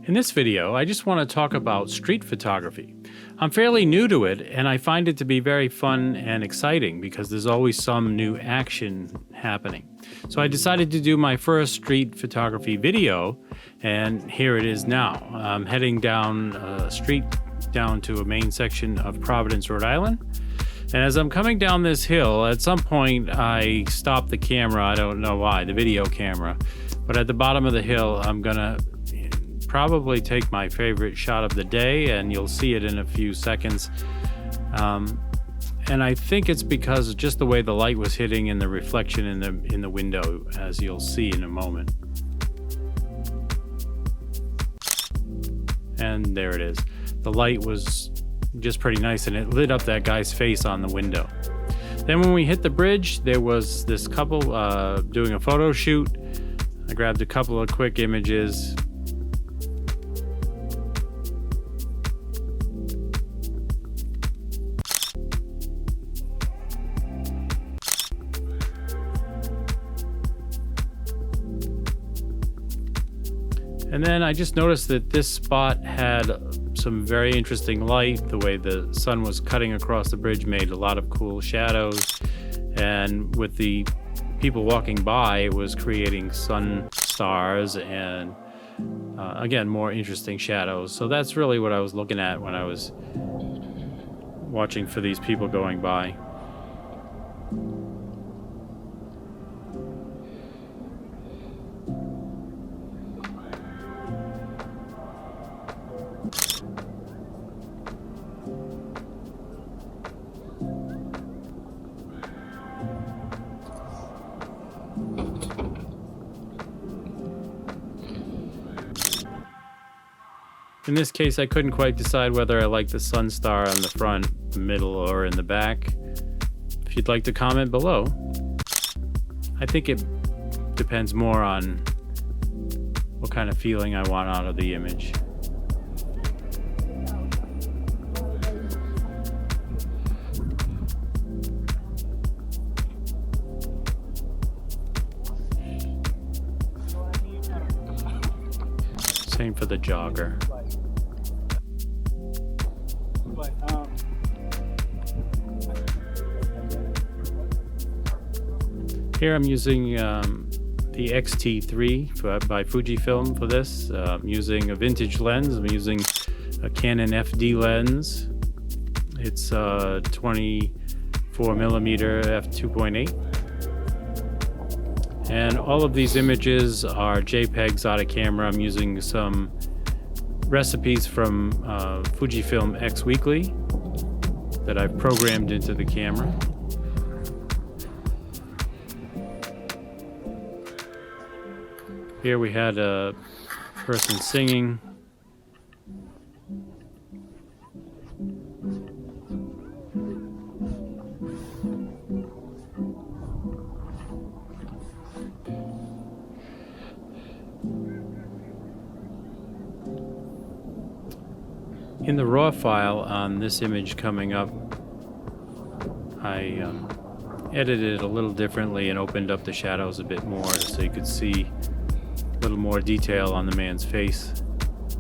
In this video, I just want to talk about street photography. I'm fairly new to it, and I find it to be very fun and exciting because there's always some new action happening. So I decided to do my first street photography video, and here it is now. I'm heading down a street down to a main section of Providence, Rhode Island. And as I'm coming down this hill, at some point I stopped the camera. I don't know why, the video camera. But at the bottom of the hill, I'm gonna probably take my favorite shot of the day, and you'll see it in a few seconds. And I think it's because of just the way the light was hitting and the reflection in the window, as you'll see in a moment. And there it is. The light was just pretty nice, and it lit up that guy's face on the window. Then when we hit the bridge, there was this couple doing a photo shoot. I grabbed a couple of quick images. And then I just noticed that this spot had some very interesting light. The way the sun was cutting across the bridge made a lot of cool shadows. And with the people walking by, it was creating sun stars and, again, more interesting shadows. So that's really what I was looking at when I was watching for these people going by. In this case, I couldn't quite decide whether I liked the sun star on the front, the middle, or in the back. If you'd like to comment below. I think it depends more on what kind of feeling I want out of the image. Same for the jogger. Here I'm using the XT3 by Fujifilm for this. I'm using a vintage lens. I'm using a Canon FD lens. It's 24mm f2.8. And all of these images are JPEGs out of camera. I'm using some recipes from Fujifilm X Weekly that I've programmed into the camera. Here we had a person singing. In the raw file on this image coming up, I edited it a little differently and opened up the shadows a bit more so you could see a little more detail on the man's face.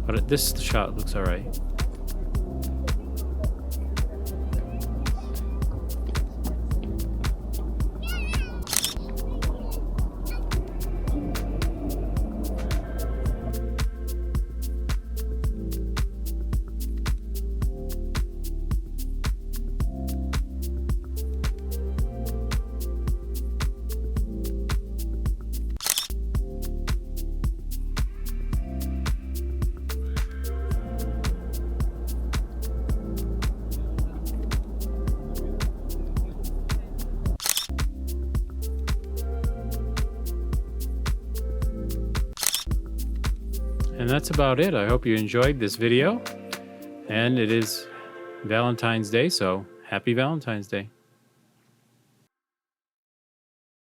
But this shot looks all right. And that's about it. I hope you enjoyed this video. And it is Valentine's Day, so happy Valentine's Day.